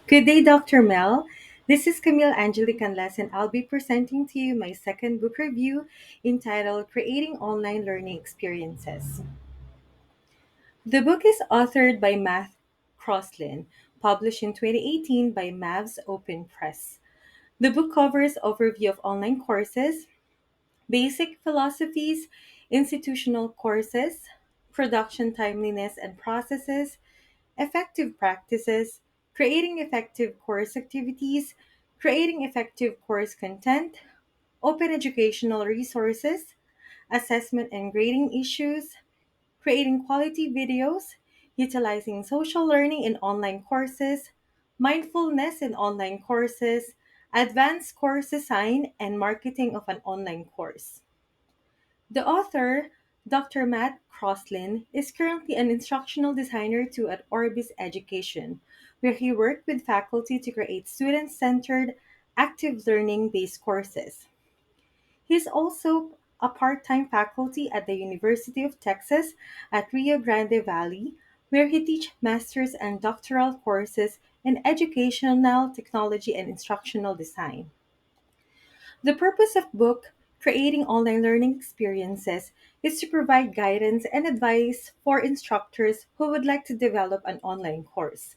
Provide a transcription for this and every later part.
Good day, Dr. Mel. This is Camille Angelique Canles, and I'll be presenting to you my second book review entitled Creating Online Learning Experiences. The book is authored by Matt Crosslin, published in 2018 by Mavs Open Press. The book covers overview of online courses, basic philosophies, institutional courses, production timeliness and processes, effective practices, creating effective course activities, creating effective course content, open educational resources, assessment and grading issues, creating quality videos, utilizing social learning in online courses, mindfulness in online courses, advanced course design, and marketing of an online course. The author, Dr. Matt Crosslin, is currently an instructional designer too at Orbis Education, where he worked with faculty to create student centered, active learning based courses. He is also a part time faculty at the University of Texas at Rio Grande Valley, where he teaches master's and doctoral courses in educational technology and instructional design. The purpose of book Creating Online Learning Experiences is to provide guidance and advice for instructors who would like to develop an online course.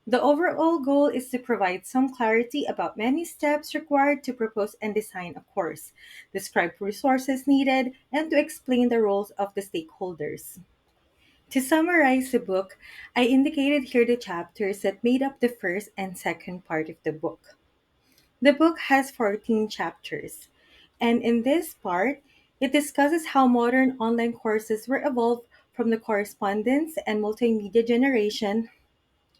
The overall goal is to provide some clarity about many steps required to propose and design a course, describe resources needed, and to explain the roles of the stakeholders. To summarize the book, I indicated here the chapters that made up the first and second part of the book. The book has 14 chapters, and in this part, it discusses how modern online courses were evolved from the correspondence and multimedia generation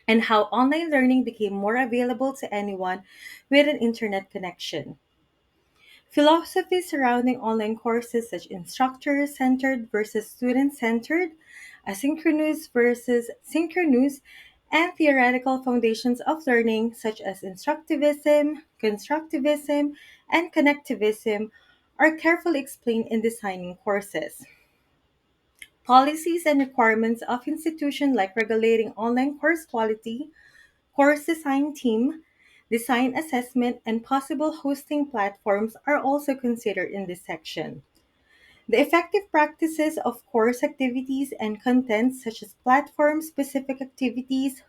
and how online learning became more available to anyone with an internet connection. Philosophies surrounding online courses such instructor centered versus student centered, asynchronous versus synchronous, and theoretical foundations of learning such as instructivism, constructivism, and connectivism are carefully explained in designing courses. Policies and requirements of institutions like regulating online course quality, course design team, design assessment, and possible hosting platforms are also considered in this section. The effective practices of course activities and content, such as platform specific activities,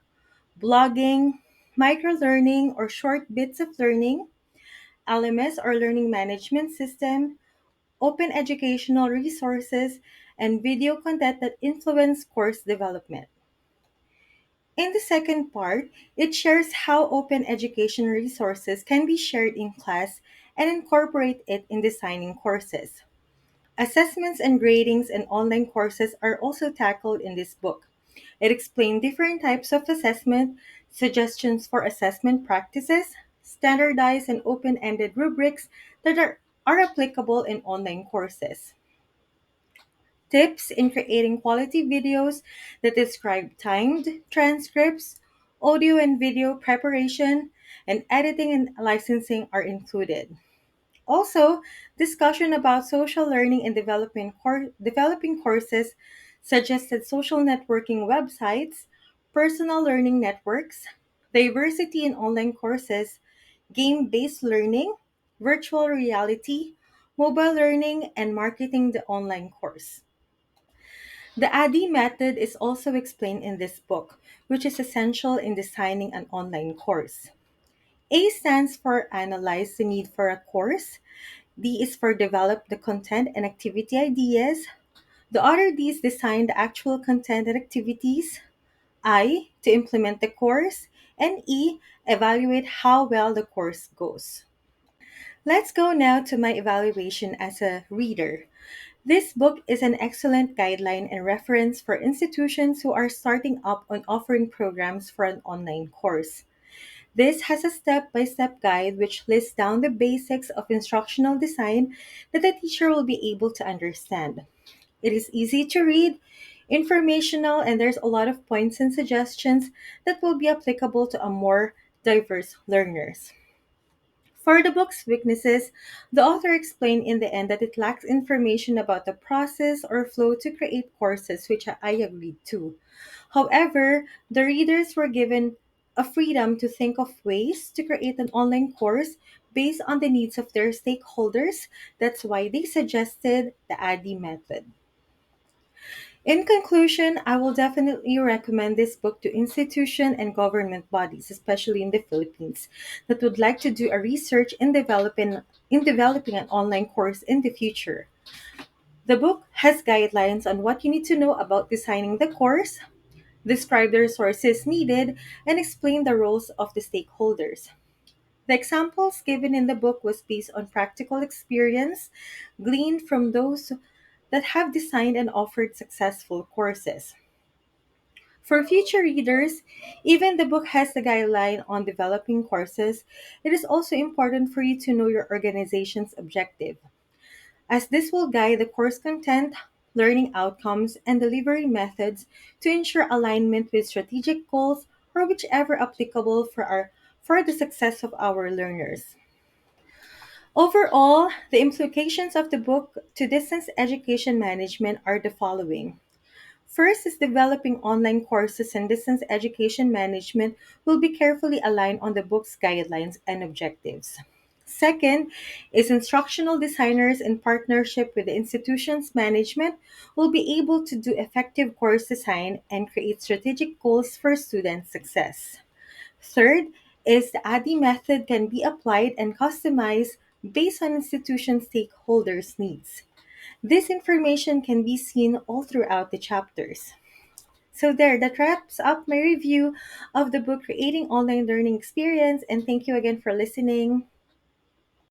blogging, microlearning, or short bits of learning, LMS or learning management system, open educational resources, and video content that influence course development. In the second part, it shares how open education resources can be shared in class and incorporate it in designing courses. Assessments and gradings in online courses are also tackled in this book. It explains different types of assessment, suggestions for assessment practices, standardized and open ended rubrics that are applicable in online courses. Tips in creating quality videos that describe timed transcripts, audio and video preparation, and editing and licensing are included. Also, discussion about social learning and developing courses, suggested social networking websites, personal learning networks, diversity in online courses, game based learning, virtual reality, mobile learning, and marketing the online course. The ADDIE method is also explained in this book, which is essential in designing an online course. A stands for analyze the need for a course. D is for develop the content and activity ideas. The other D is design the actual content and activities. I to implement the course. And E evaluate how well the course goes. Let's go now to my evaluation as a reader. This book is an excellent guideline and reference for institutions who are starting up on offering programs for an online course. This has a step by step guide which lists down the basics of instructional design that the teacher will be able to understand. It is easy to read, informational, and there's a lot of points and suggestions that will be applicable to a more diverse learners. For the book's weaknesses, the author explained in the end that it lacks information about the process or flow to create courses, which I agreed to. However, the readers were given a freedom to think of ways to create an online course based on the needs of their stakeholders. That's why they suggested the ADDIE method. In conclusion, I will definitely recommend this book to institution and government bodies, especially in the Philippines, that would like to do a research in developing an online course in the future. The book has guidelines on what you need to know about designing the course, describe the resources needed, and explain the roles of the stakeholders. The examples given in the book was based on practical experience gleaned from those that have designed and offered successful courses. For future readers, even the book has a guideline on developing courses. It is also important for you to know your organization's objective, as this will guide the course content, learning outcomes, and delivery methods to ensure alignment with strategic goals or whichever applicable for the success of our learners. Overall, the implications of the book to distance education management are the following. First is developing online courses and distance education management will be carefully aligned on the book's guidelines and objectives. Second is instructional designers in partnership with the institution's management will be able to do effective course design and create strategic goals for student success. Third is the ADDIE method can be applied and customized based on institution stakeholders' needs. This information can be seen all throughout the chapters. So there, that wraps up my review of the book Creating Online Learning Experience, and thank you again for listening.